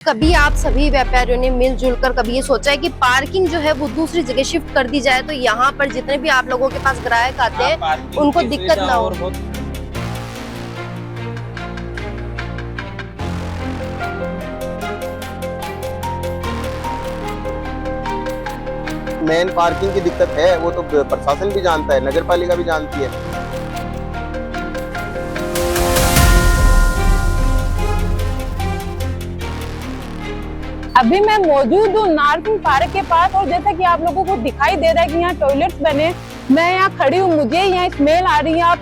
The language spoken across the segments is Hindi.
कभी आप सभी व्यापारियों ने मिलजुल कर कभी ये सोचा है कि पार्किंग जो है वो दूसरी जगह शिफ्ट कर दी जाए तो यहाँ पर जितने भी आप लोगों के पास ग्राहक आते हैं उनको दिक्कत ना हो। मेन पार्किंग की दिक्कत है, वो तो प्रशासन भी जानता है, नगर पालिका भी जानती है। अभी मैं मौजूद हूँ नारसिंह पार्क के पास और जैसा कि आप लोगों को दिखाई दे रहा है कि यहाँ टॉयलेट्स बने, मैं यहाँ खड़ी हूँ, मुझे यहाँ स्मेल आ रही है। आप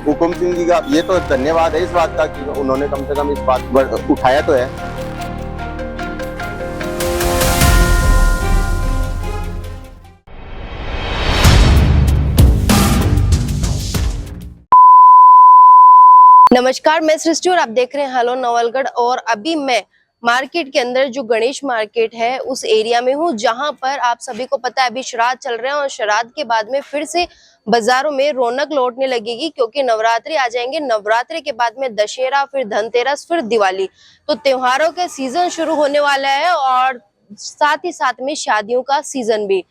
हुकुम सिंह जी का ये तो धन्यवाद है इस बात का कि उन्होंने कम से कम इस बात पर उठाया तो है। नमस्कार, मैं सृष्टि और आप देख रहे हैं हेलो नवलगढ़। और अभी मैं मार्केट के अंदर जो गणेश मार्केट है उस एरिया में हूँ जहां पर आप सभी को पता है अभी श्राद्ध चल रहे हैं और श्राद्ध के बाद में फिर से बाजारों में रौनक लौटने लगेगी क्योंकि नवरात्रि आ जाएंगे। नवरात्रि के बाद में दशहरा, फिर धनतेरस, फिर दिवाली, तो त्योहारों के सीजन शुरू होने वाला है और साथ ही साथ में शादियों का सीजन भी।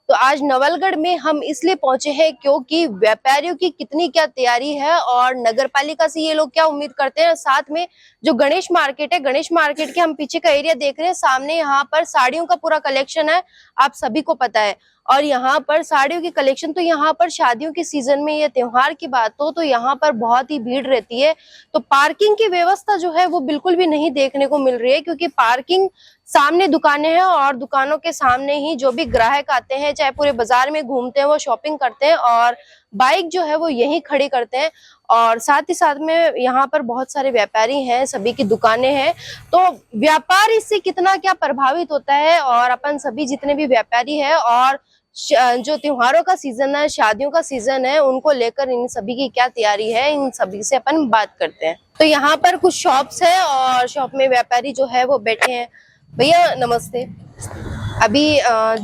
तो आज नवलगढ़ में हम इसलिए पहुंचे हैं क्योंकि व्यापारियों की कितनी क्या तैयारी है और नगर पालिका से ये लोग क्या उम्मीद करते हैं। साथ में जो गणेश मार्केट है, गणेश मार्केट के हम पीछे का एरिया देख रहे हैं, सामने यहाँ पर साड़ियों का पूरा कलेक्शन है, आप सभी को पता है। और यहाँ पर साड़ियों की कलेक्शन, तो यहाँ पर शादियों के सीजन में ये त्योहार की बात हो तो यहाँ पर बहुत ही भीड़ रहती है। तो पार्किंग की व्यवस्था जो है वो बिल्कुल भी नहीं देखने को मिल रही है क्योंकि पार्किंग सामने दुकानें हैं और दुकानों के सामने ही जो भी ग्राहक आते हैं, चाहे पूरे बाजार में घूमते हैं, वो शॉपिंग करते हैं और बाइक जो है वो यहीं खड़ी करते हैं। और साथ ही साथ में यहाँ पर बहुत सारे व्यापारी हैं, सभी की दुकानें हैं। तो व्यापार इससे कितना क्या प्रभावित होता है और अपन सभी जितने भी व्यापारी हैं और जो त्योहारों का सीजन है, शादियों का सीजन है, उनको लेकर इन सभी की क्या तैयारी है, इन सभी से अपन बात करते हैं। तो यहाँ पर कुछ शॉप्स है और शॉप में व्यापारी जो है वो बैठे हैं। भैया नमस्ते। अभी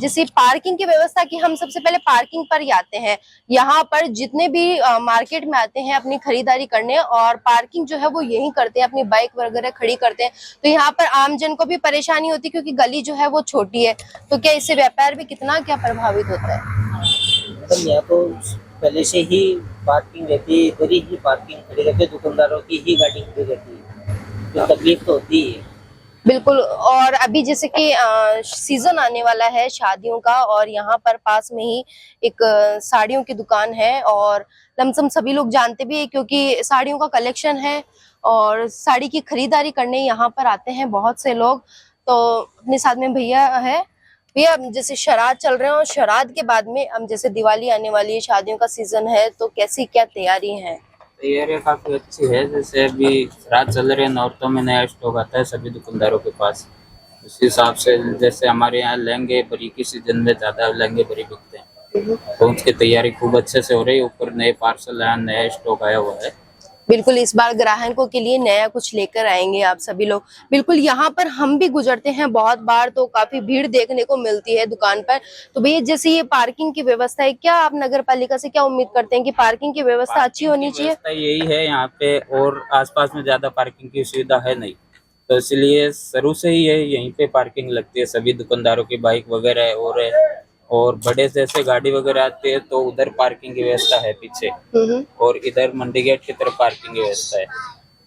जैसे पार्किंग की व्यवस्था की, हम सबसे पहले पार्किंग पर ही आते हैं। यहाँ पर जितने भी मार्केट में आते हैं अपनी खरीदारी करने और पार्किंग जो है वो यहीं करते हैं, अपनी बाइक वगैरह खड़ी करते हैं। तो यहाँ पर आमजन को भी परेशानी होती है क्योंकि गली जो है वो छोटी है। तो क्या इससे व्यापार भी कितना क्या प्रभावित होता है? मतलब यहाँ तो पहले से ही पार्किंग रहती है, इधर ही पार्किंग खड़ी रहती है, दुकानदारों की ही गाड़ी खड़ी रहती है, तो तकलीफ तो होती है। बिल्कुल। और अभी जैसे कि सीजन आने वाला है शादियों का और यहाँ पर पास में ही एक साड़ियों की दुकान है और लमसम सभी लोग जानते भी है क्योंकि साड़ियों का कलेक्शन है और साड़ी की खरीदारी करने यहाँ पर आते हैं बहुत से लोग। तो अपने साथ में भैया है। भैया जैसे श्राद्ध चल रहे हैं और श्राद्ध के बाद में हम जैसे दिवाली आने वाली है, शादियों का सीजन है, तो कैसी क्या तैयारी है? तैयारी काफी अच्छी है। जैसे अभी रात चल रहे हैं, औरतों में नया स्टॉक आता है सभी दुकानदारों के पास। उस हिसाब से जैसे हमारे यहाँ लहंगे बरी की सीजन में ज्यादा लहंगे बरी बिकते हैं, तो उसकी तैयारी खूब अच्छे से हो रही है। ऊपर नए पार्सल आया, नया स्टॉक आया हुआ है। बिल्कुल, इस बार ग्राहकों के लिए नया कुछ लेकर आएंगे आप सभी लोग। बिल्कुल, यहाँ पर हम भी गुजरते हैं बहुत बार तो काफी भीड़ देखने को मिलती है दुकान पर। तो भैया जैसे ये पार्किंग की व्यवस्था है, क्या आप नगर पालिका से क्या उम्मीद करते हैं कि पार्किंग की व्यवस्था अच्छी होनी चाहिए? यही है यहाँ पे, और आसपास में ज्यादा पार्किंग की सुविधा है नहीं, तो इसलिए शुरू से ही है यहीं पे पार्किंग लगती है। सभी दुकानदारों की बाइक वगैरह है और बड़े जैसे गाड़ी वगैरह आती है तो उधर पार्किंग की व्यवस्था है पीछे, और इधर मंडी गेट की तरफ पार्किंग की व्यवस्था है।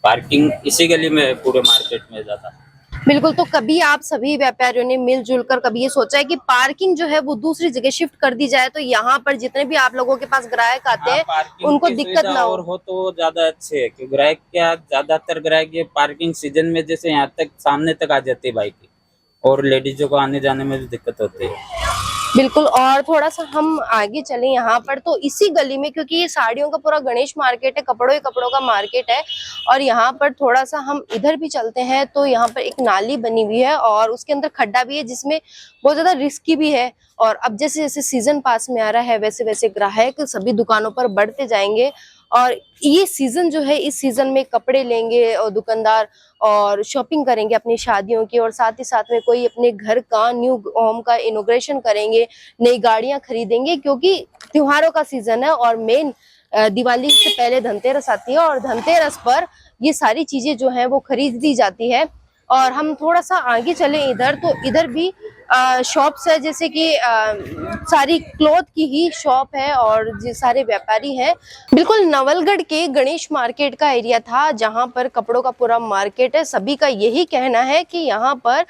पार्किंग इसी गली में है पूरे मार्केट में ज्यादा। बिल्कुल। तो कभी आप सभी व्यापारियों ने मिलजुल कर कभी ये सोचा है कि पार्किंग जो है वो दूसरी जगह शिफ्ट कर दी जाए तो यहाँ पर जितने भी आप लोगों के पास ग्राहक आते हैं उनको दिक्कत ना हो तो ज्यादा अच्छे है। क्योंकि ग्राहक क्या, ज्यादातर ग्राहक ये पार्किंग सीजन में जैसे यहाँ तक सामने तक आ जाती है बाइक, और लेडीजों को आने जाने में भी दिक्कत होती है। बिल्कुल। और थोड़ा सा हम आगे चले यहाँ पर, तो इसी गली में, क्योंकि ये साड़ियों का पूरा गणेश मार्केट है, कपड़ों का मार्केट है, और यहाँ पर थोड़ा सा हम इधर भी चलते हैं तो यहाँ पर एक नाली बनी हुई है और उसके अंदर खड्डा भी है जिसमें बहुत ज्यादा रिस्की भी है। और अब जैसे जैसे सीजन पास में आ रहा है वैसे वैसे ग्राहक सभी दुकानों पर बढ़ते जाएंगे और ये सीजन जो है, इस सीजन में कपड़े लेंगे और दुकानदार और शॉपिंग करेंगे अपनी शादियों की, और साथ ही साथ में कोई अपने घर का न्यू होम का इनॉग्रेशन करेंगे, नई गाड़ियां खरीदेंगे क्योंकि त्योहारों का सीजन है। और मेन दिवाली से पहले धनतेरस आती है और धनतेरस पर ये सारी चीजें जो है वो खरीद दी जाती है। और हम थोड़ा सा आगे चले इधर, तो इधर भी शॉप्स है, जैसे कि सारी क्लॉथ की ही शॉप है और जो सारे व्यापारी हैं। बिल्कुल नवलगढ़ के गणेश मार्केट का एरिया था जहां पर कपड़ों का पूरा मार्केट है। सभी का यही कहना है कि यहाँ पर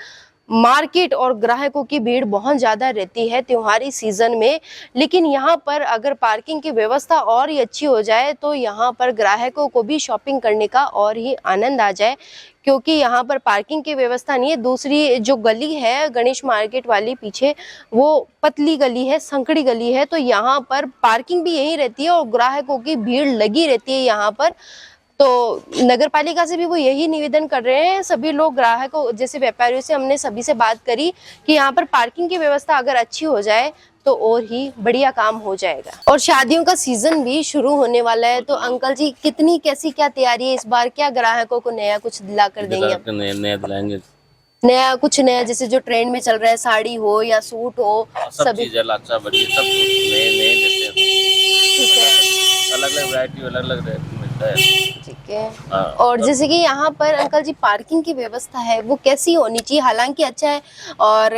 मार्केट और ग्राहकों की भीड़ बहुत ज्यादा रहती है त्योहारी सीजन में, लेकिन यहाँ पर अगर पार्किंग की व्यवस्था और ही अच्छी हो जाए तो यहाँ पर ग्राहकों को भी शॉपिंग करने का और ही आनंद आ जाए, क्योंकि यहाँ पर पार्किंग की व्यवस्था नहीं है। दूसरी जो गली है गणेश मार्केट वाली पीछे, वो पतली गली है, संकड़ी गली है, तो यहाँ पर पार्किंग भी यही रहती है और ग्राहकों की भीड़ लगी रहती है यहाँ पर। तो नगर पालिका से भी वो यही निवेदन कर रहे हैं, सभी लोग ग्राहकों जैसे व्यापारियों से हमने सभी से बात करी कि यहाँ पर पार्किंग की व्यवस्था अगर अच्छी हो जाए तो और ही बढ़िया काम हो जाएगा। और शादियों का सीजन भी शुरू होने वाला है, तो अंकल जी कितनी कैसी क्या तैयारी है इस बार, क्या ग्राहकों को नया कुछ दिला कर देंगे आप? नया दिलाएंगे, नया कुछ नया, जैसे जो ट्रेंड में चल रहा है, साड़ी हो या सूट हो, सब चीजें लाचा बढ़िया, सब नए नए देते हैं, ठीक है, अलग अलग वैरायटी, अलग अलग रेट मिलता है। ठीक है। और जैसे कि यहाँ पर अंकल जी पार्किंग की व्यवस्था है वो कैसी होनी चाहिए? हालांकि अच्छा है, और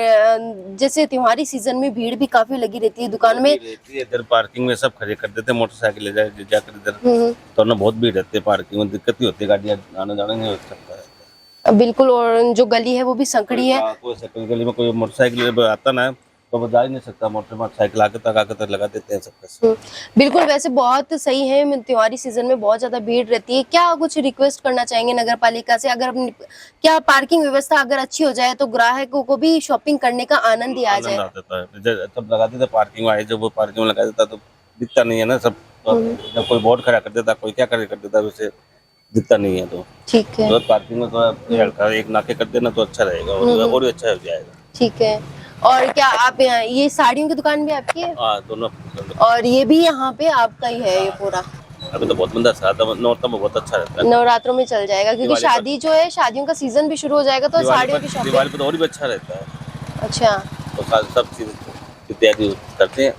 जैसे त्योहारी सीजन में भीड़ भी काफी लगी रहती है दुकान में, इधर पार्किंग में सब खड़े कर देते हैं, मोटरसाइकिल ले जाकर इधर, तो ना बहुत भीड़ रहती है, पार्किंग में दिक्कत ही होती है, गाड़ियाँ आने जाने नहीं हो सकता है। बिल्कुल। और जो गली है वो भी संकड़ी है, कोई गली में कोई मोटरसाइकिल आता ना तो वो जा ही नहीं सकता, मोटरसाइकिल आके तक लगा देते हैं सबके। बिल्कुल। वैसे बहुत सही है, त्योहारी सीजन में बहुत ज्यादा भीड़ रहती है। क्या कुछ रिक्वेस्ट करना चाहेंगे नगर पालिका से, अगर क्या पार्किंग व्यवस्था अगर अच्छी हो जाए तो ग्राहकों को भी शॉपिंग करने का आनंद ही आ जाए? सब लगा देते पार्किंग में आए, जब वो पार्किंग में लगा देता तो दिखता नहीं है ना सब, जब कोई बोर्ड खड़ा कर देता, कोई क्या कर देता, वैसे दिखता नहीं है। तो ठीक है, तो पार्किंग में तो एक नाके कर देना तो अच्छा रहेगा और भी अच्छा हो जाएगा। ठीक है। और क्या आप ये साड़ियों की दुकान भी आपकी है? हाँ, दोनों। और ये भी यहाँ पे आपका ही है ये पूरा? अभी तो बहुत मंदा था, नवरात्र में बहुत अच्छा रहता है, नवरात्रों में चल जाएगा, क्योंकि शादी जो है, शादियों का सीजन भी शुरू हो जाएगा तो साड़ियों की शॉपिंग दिवाली पे तो और भी अच्छा रहता है। अच्छा, तो सब चीज की तैयारी करते हैं,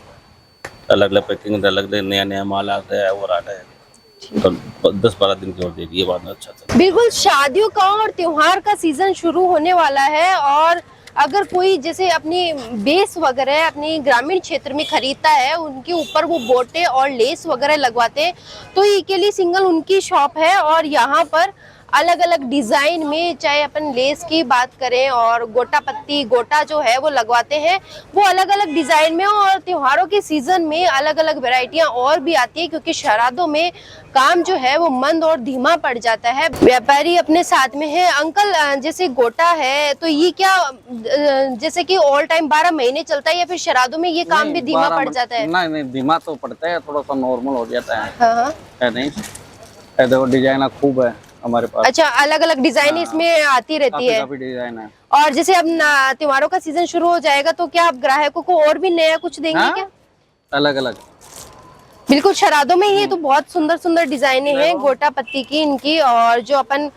अलग अलग पैकिंग, अलग अलग नया नया माल आता है और आता है, तो 10-12 दिन की और देरी, ये बात अच्छा था। बिल्कुल। शादियों का और त्योहार का सीजन शुरू होने वाला है, और अगर कोई जैसे अपनी बेस वगैरह अपनी ग्रामीण क्षेत्र में खरीदता है, उनके ऊपर वो बोटे और लेस वगैरह लगवाते हैं, तो ये के लिए सिंगल उनकी शॉप है। और यहाँ पर अलग अलग डिजाइन में, चाहे अपन लेस की बात करें और गोटा पत्ती, गोटा जो है वो लगवाते हैं, वो अलग अलग डिजाइन में। और त्योहारों के सीजन में अलग अलग वैरायटियां और भी आती है, क्योंकि शराधों में काम जो है वो मंद और धीमा पड़ जाता है। व्यापारी अपने साथ में है। अंकल, जैसे गोटा है तो ये क्या जैसे कि ऑल टाइम 12 महीने चलता है, या फिर शराधों में ये काम भी धीमा पड़ जाता है? नहीं, धीमा तो पड़ता है, थोड़ा सा नॉर्मल हो जाता है। हाँ, है नहीं, देखो डिजाइन खूब है हमारे पास। अच्छा, अलग अलग डिजाइन इसमें आती रहती है, काफी डिजाइन है। और जैसे अब त्योहारों का सीजन शुरू हो जाएगा तो क्या आप ग्राहकों को और भी नया कुछ देंगे? हाँ? क्या अलग अलग, बिल्कुल। शराधों में ही तो बहुत सुंदर सुंदर डिजाइने हैं गोटा पत्ती की इनकी, और जो अपन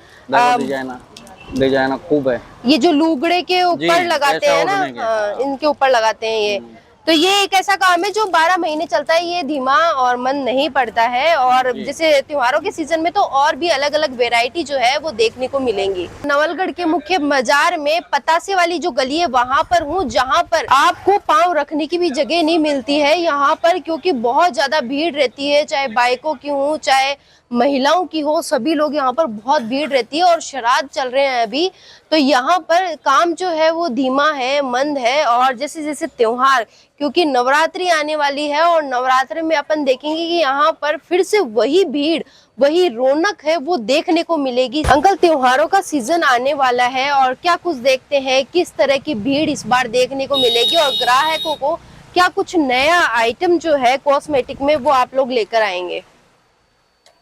डिजाइन खूब है, ये जो लुगड़े के ऊपर लगाते हैं ना, हाँ, इनके ऊपर लगाते हैं ये। तो ये एक ऐसा काम है जो 12 महीने चलता है, ये धीमा और मन नहीं पड़ता है। और जैसे त्योहारों के सीजन में तो और भी अलग अलग वैरायटी जो है वो देखने को मिलेंगी। नवलगढ़ के मुख्य बाजार में पतासे वाली जो गली है वहां पर हूँ, जहां पर आपको पांव रखने की भी जगह नहीं मिलती है यहाँ पर, क्योंकि बहुत ज्यादा भीड़ रहती है, चाहे बाइकों की हो चाहे महिलाओं की हो, सभी लोग यहाँ पर बहुत भीड़ रहती है। और श्राद्ध चल रहे हैं अभी, तो यहाँ पर काम जो है वो धीमा है, मंद है। और जैसे जैसे त्योहार, क्योंकि नवरात्रि आने वाली है और नवरात्रि में अपन देखेंगे कि यहाँ पर फिर से वही भीड़, वही रौनक है वो देखने को मिलेगी। अंकल, त्योहारों का सीजन आने वाला है और क्या कुछ देखते हैं, किस तरह की भीड़ इस बार देखने को मिलेगी, और ग्राहकों को क्या कुछ नया आइटम जो है कॉस्मेटिक में वो आप लोग लेकर आएंगे?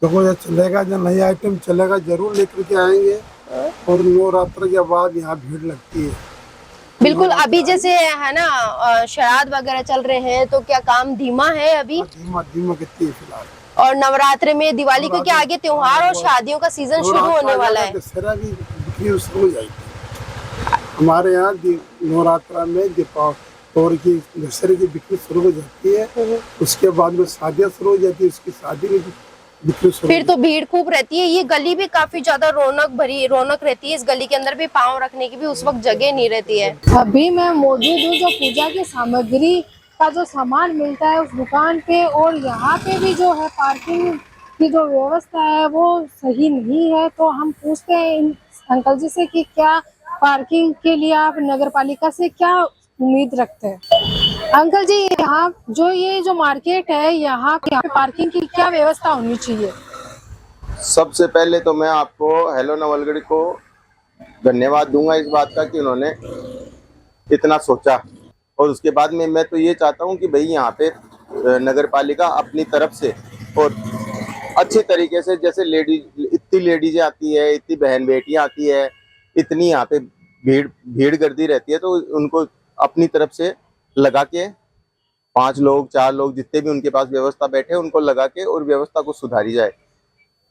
देखो, ये चलेगा, जो नया आइटम चलेगा जरूर लेकर के आएंगे। और नवरात्र के बाद यहाँ भीड़ लगती है। बिल्कुल। अभी जैसे है ना श्राद्ध वगैरह चल रहे हैं, तो क्या काम धीमा है अभी? धीमा कितनी है फिलहाल। और नवरात्र में, दिवाली को क्या आगे त्योहार और शादियों का सीजन शुरू होने वाला है? दशहरा भी शुरू हो जाएगी हमारे यहाँ। नवरात्र में और ये दशहरे की बिक्री शुरू हो जाती है। उसके बाद में शादियाँ शुरू हो जाती है, उसकी शादी में भी बिक्री शुरू फिर तो भीड़ खूब रहती है। ये गली भी काफी ज्यादा रौनक रहती है। इस गली के अंदर भी पाँव रखने की भी उस वक्त जगह नहीं रहती है। अभी मैं मौजूद हूँ जो पूजा की सामग्री का जो सामान मिलता है उस दुकान पे, और यहाँ पे भी जो है पार्किंग की जो व्यवस्था है वो सही नहीं है। तो हम पूछते हैं इन अंकल जी से कि क्या पार्किंग के लिए आप नगर पालिका से क्या उम्मीद रखते हैं। अंकल जी, यहाँ जो ये जो मार्केट है यहाँ पे पार्किंग की क्या व्यवस्था होनी चाहिए। सबसे पहले तो मैं आपको हेलो नवलगढ़ को धन्यवाद दूंगा इस बात का कि उन्होंने इतना सोचा। और उसके बाद में मैं तो ये चाहता हूँ कि भाई यहाँ पे नगर पालिका अपनी तरफ से और अच्छी तरीके से, जैसे इतनी लेडीज आती है, इतनी बहन बेटियाँ आती है, इतनी यहाँ पे भीड़ गर्दी रहती है, तो उनको अपनी तरफ से लगा के 5 लोग 4 लोग जितने भी उनके पास व्यवस्था बैठे उनको लगा के और व्यवस्था को सुधारी जाए।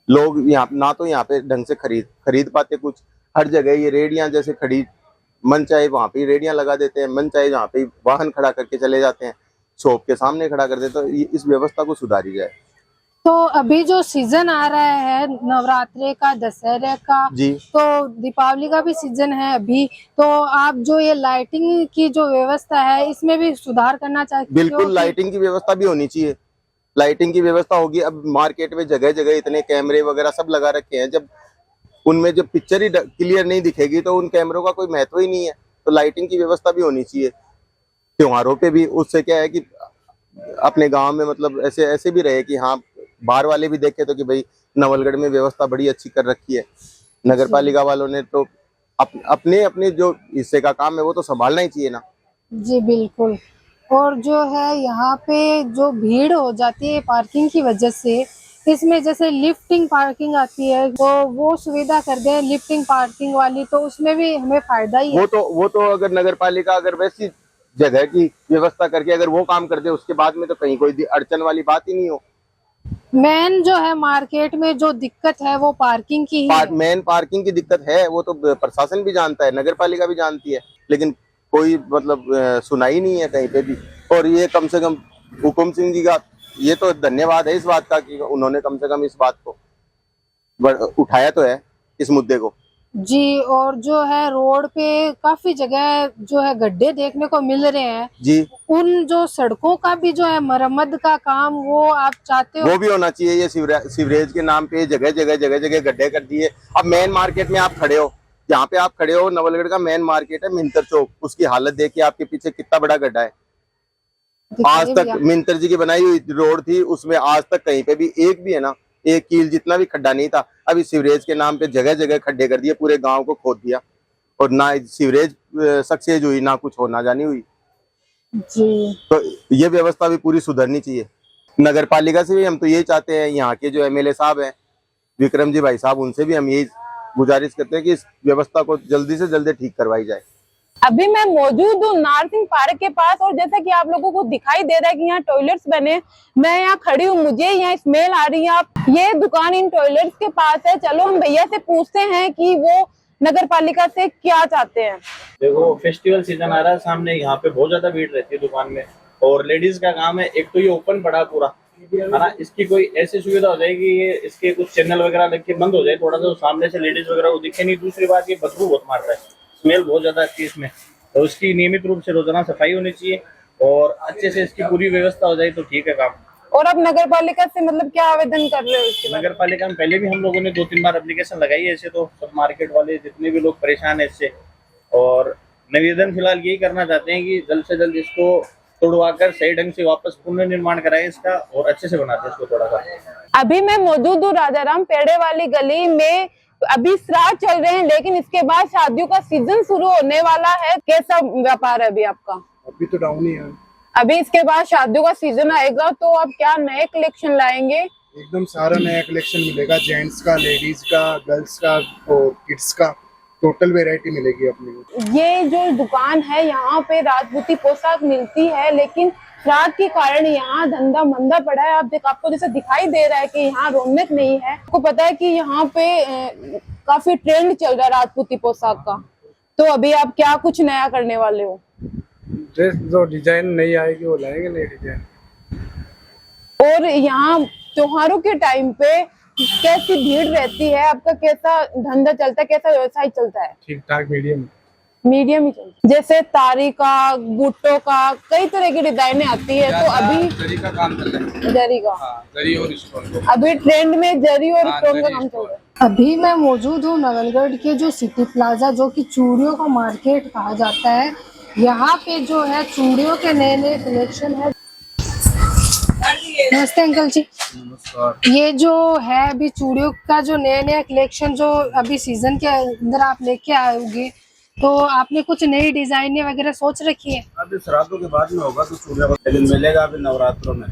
लोग यहाँ ना तो यहाँ पे ढंग से खरीद पाते कुछ, हर जगह ये रेडियां जैसे खड़ी, मन चाहे वहाँ पे रेडियां लगा देते हैं, मन चाहे जहाँ पे वाहन खड़ा करके चले जाते हैं, शॉप के सामने खड़ा कर देते। तो इस व्यवस्था को सुधारी जाए। तो अभी जो सीजन आ रहा है नवरात्रे का, दशहरे का जी, तो दीपावली का भी सीजन है अभी, तो आप जो ये लाइटिंग की जो व्यवस्था है इसमें भी सुधार करना चाहते हो? बिल्कुल लाइटिंग की व्यवस्था भी होनी चाहिए। लाइटिंग की व्यवस्था होगी। अब मार्केट में जगह जगह इतने कैमरे वगैरह सब लगा रखे हैं, जब उनमें जब पिक्चर ही क्लियर नहीं दिखेगी तो उन कैमरों का कोई महत्व ही नहीं है। तो लाइटिंग की व्यवस्था भी होनी चाहिए त्योहारों पे भी। उससे क्या है कि अपने गांव में मतलब ऐसे भी रहे कि हाँ बाहर वाले भी देखे तो कि भाई नवलगढ़ में व्यवस्था बड़ी अच्छी कर रखी है। नगर पालिका वालों ने तो अपने जो हिस्से का काम है वो तो संभालना ही चाहिए ना। जी बिल्कुल। और जो है यहाँ पे जो भीड़ हो जाती है पार्किंग की वजह से, इसमें जैसे लिफ्टिंग पार्किंग आती है तो वो सुविधा कर दें लिफ्टिंग पार्किंग वाली, तो उसमें भी हमें फायदा ही है। वो तो अगर नगर पालिका अगर वैसी जगह की व्यवस्था करके अगर वो काम कर दे, उसके बाद में तो कहीं कोई अड़चन वाली बात ही नहीं हो। मेन जो है मार्केट में जो दिक्कत है वो पार्किंग की ही है। मेन पार्किंग की दिक्कत है, वो तो प्रशासन भी जानता है, नगर पालिका भी जानती है, लेकिन कोई मतलब सुनाई नहीं है कहीं पे भी। और ये कम से कम हुकुम सिंह जी का ये तो धन्यवाद है इस बात का कि उन्होंने कम से कम इस बात को उठाया तो है, इस मुद्दे को। जी, और जो है रोड पे काफी जगह जो है गड्ढे देखने को मिल रहे हैं जी, उन जो सड़कों का भी जो है मरम्मत का काम वो आप चाहते हो? वो भी होना चाहिए। ये सीवरेज के नाम पे जगह जगह गड्ढे कर दिए। अब मेन मार्केट में आप खड़े हो, जहाँ पे आप खड़े हो नवलगढ़ का मेन मार्केट है मिंतर चौक, उसकी हालत देखिए आपके पीछे कितना बड़ा गड्ढा है। आज तक मिंतर जी की बनाई हुई रोड थी, उसमें आज तक कहीं पे भी एक भी है ना एक कील जितना भी खड्डा नहीं था। अभी सीवरेज के नाम पे जगह जगह खड्डे कर दिए, पूरे गांव को खोद दिया, और ना सीवरेज सक्सेस हुई ना कुछ होना जानी हुई। जी, तो ये व्यवस्था भी पूरी सुधरनी चाहिए। नगर पालिका से भी हम तो यही चाहते हैं, यहाँ के जो एमएलए साहब हैं विक्रम जी भाई साहब, उनसे भी हम यही गुजारिश करते हैं कि इस व्यवस्था को जल्दी से जल्दी ठीक करवाई जाए। अभी मैं मौजूद हूँ नारसिंह पार्क के पास, और जैसा कि आप लोगों को दिखाई दे रहा है कि यहाँ टॉयलेट्स बने, मैं यहाँ खड़ी हूँ, मुझे यहाँ स्मेल आ रही है। आप ये दुकान इन टॉयलेट्स के पास है। चलो हम भैया से पूछते हैं कि वो नगर पालिका से क्या चाहते हैं। देखो फेस्टिवल सीजन आ रहा है सामने, यहाँ पे बहुत ज्यादा भीड़ रहती है दुकान में, और लेडीज का काम है। एक तो ये ओपन पड़ा पूरा है ना, इसकी कोई ऐसी सुविधा हो जाएगी ये इसके कुछ चैनल वगैरह लग के बंद हो जाए थोड़ा सा, सामने से लेडीज वगैरह वो दिखे नहीं। दूसरी बात ये बदबू बहुत मार रहा है, स्मेल बहुत ज्यादा आती है इसमें, तो उसकी नियमित रूप से रोजाना सफाई होनी चाहिए और अच्छे से इसकी पूरी व्यवस्था हो जाए तो ठीक है काम। और अब नगर पालिका से मतलब क्या आवेदन कर रहे हो इसके? नगर पालिका में पहले भी हम लोगों ने 2-3 बार एप्लीकेशन लगाई है, ऐसे तो सब मार्केट वाले जितने भी लोग परेशान है इससे, और निवेदन फिलहाल यही करना चाहते हैं कि जल्द से जल्द इसको तोड़वाकर सही ढंग से वापस पुनर्निर्माण कराए इसका, और अच्छे से बनाते हैं इसको थोड़ा सा। अभी मैं मौजूद हूँ राजाराम पेड़े वाली गली में। अभी श्राद्ध चल रहे हैं, लेकिन इसके बाद शादियों का सीजन शुरू होने वाला है। कैसा व्यापार है अभी आपका? अभी तो डाउन ही है। अभी इसके बाद शादियों का सीजन आएगा तो आप क्या नए कलेक्शन लाएंगे? एकदम सारा नया कलेक्शन मिलेगा, जेंट्स का, लेडीज का, गर्ल्स का और किड्स का, टोटल वैरायटी मिलेगी अपने को। ये जो दुकान है यहाँ पे राजपूती पोशाक मिलती है, लेकिन रात के कारण यहाँ धंधा मंदा पड़ा है। आपको जैसे दिखाई दे रहा है कि यहाँ रौनक नहीं है। आपको पता है कि यहाँ पे काफी ट्रेंड चल रहा है राजपूती पोशाक का, तो अभी आप क्या कुछ नया करने वाले हो? ड्रेस जो डिजाइन नहीं आएगी वो लाएंगे नई डिजाइन। और यहाँ त्योहारों के टाइम पे कैसी भीड़ रहती है, आपका कैसा धंधा चलता है, कैसा व्यवसाय चलता है? ठीक ठाक मीडियम मीडियम ही चलता है। जैसे तारी का, बूटों का, कई तरह की डिजाइनें आती है, तो अभी जरी का काम चल रहा है। जरी का, जरी और स्टोन, अभी ट्रेंड में जरी और स्टोन का काम चल रहा है। अभी मैं मौजूद हूँ नवलगढ़ के जो सिटी प्लाजा, जो कि चूड़ियों का मार्केट कहा जाता है। यहाँ पे जो है चूड़ियों के नए नए कलेक्शन है। नमस्ते अंकल जी। ये जो है अभी चूड़ियों का जो नया नया कलेक्शन जो अभी सीजन के अंदर आप लेके आओगे, तो आपने कुछ नई डिजाइनें वगैरह सोच रखी है? अभी श्राद्धों के बाद में होगा तो चूड़ियों का लेकिन मिलेगा अभी नवरात्रों में।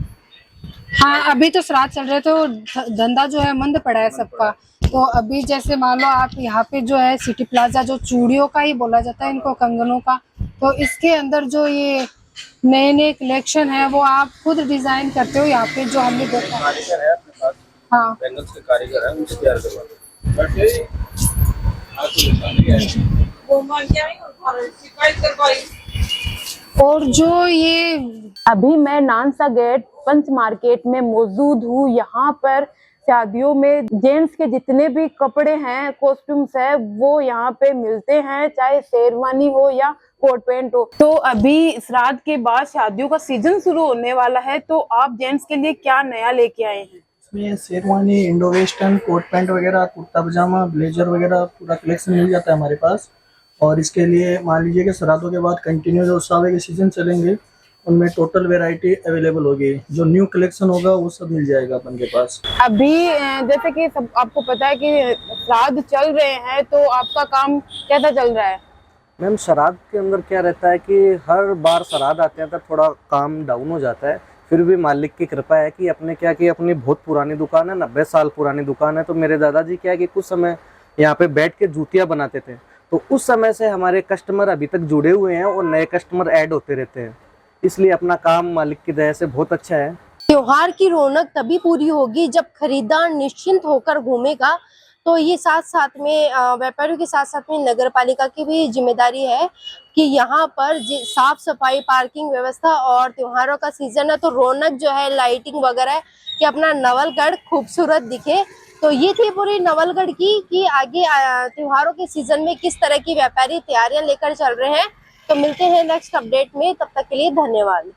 हाँ, अभी तो श्राद्ध चल रहे, तो धंधा जो है मंद पड़ा है सबका। तो अभी जैसे मान लो आप यहाँ पे जो है सिटी प्लाजा, जो चूड़ियों का ही बोला जाता है इनको, कंगनों का, तो इसके अंदर जो ये नए नए कलेक्शन है वो आप खुद डिजाइन करते हो यहाँ पे? जो हमने देखा कारीगर है अपने पास, हाँ, बैंगल्स के कारीगर है, उसकी तैयार करवाते हैं। और जो ये अभी मैं नानसा गेट पंच मार्केट में मौजूद हूँ। यहाँ पर शादियों में जेंट्स के जितने भी कपड़े हैं, कॉस्ट्यूम्स है, वो यहाँ पे मिलते हैं, चाहे शेरवानी हो या कोट पैंट हो। तो अभी श्राद्ध के बाद शादियों का सीजन शुरू होने वाला है, तो आप जेंट्स के लिए क्या नया लेके आए हैं? इसमें sherwani, Indo western, coat pant वगैरह, कुर्ता पजामा, ब्लेजर वगैरह पूरा कलेक्शन मिल जाता है हमारे पास। और इसके लिए मान लीजिए कि श्राद्धों के बाद कंटिन्यू जो सावे के सीजन चलेंगे उनमें टोटल वैरायटी अवेलेबल होगी। जो न्यू कलेक्शन होगा वो सब मिल जाएगा अपन के पास। अभी जैसे कि सब आपको पता है कि श्राद्ध चल रहे हैं, तो आपका काम कैसा चल रहा है? मैम, श्राद्ध के अंदर क्या रहता है कि हर बार श्राद्ध आते हैं तो थोड़ा काम डाउन हो जाता है। फिर भी मालिक की कृपा है कि अपने क्या कि अपनी बहुत पुरानी दुकान है, 90 साल पुरानी दुकान है। तो मेरे दादाजी क्या है कि कुछ समय यहाँ पे बैठ के जूतियाँ बनाते थे, तो उस समय से हमारे कस्टमर अभी तक जुड़े हुए हैं और नए कस्टमर ऐड होते रहते हैं। इसलिए अपना काम मालिक की दया से बहुत अच्छा है। त्योहार की रौनक तभी पूरी होगी जब खरीदार निश्चिंत होकर घूमेगा। तो ये साथ साथ में व्यापारियों के साथ साथ में नगर पालिका की भी जिम्मेदारी है कि यहाँ पर साफ सफाई, पार्किंग व्यवस्था, और त्योहारों का सीजन है तो रौनक जो है, लाइटिंग वगैरह है, कि अपना नवलगढ़ खूबसूरत दिखे। तो ये थी पूरी नवलगढ़ की कि आगे त्योहारों के सीजन में किस तरह की व्यापारी तैयारियां लेकर चल रहे हैं। तो मिलते हैं नेक्स्ट अपडेट में, तब तक के लिए धन्यवाद।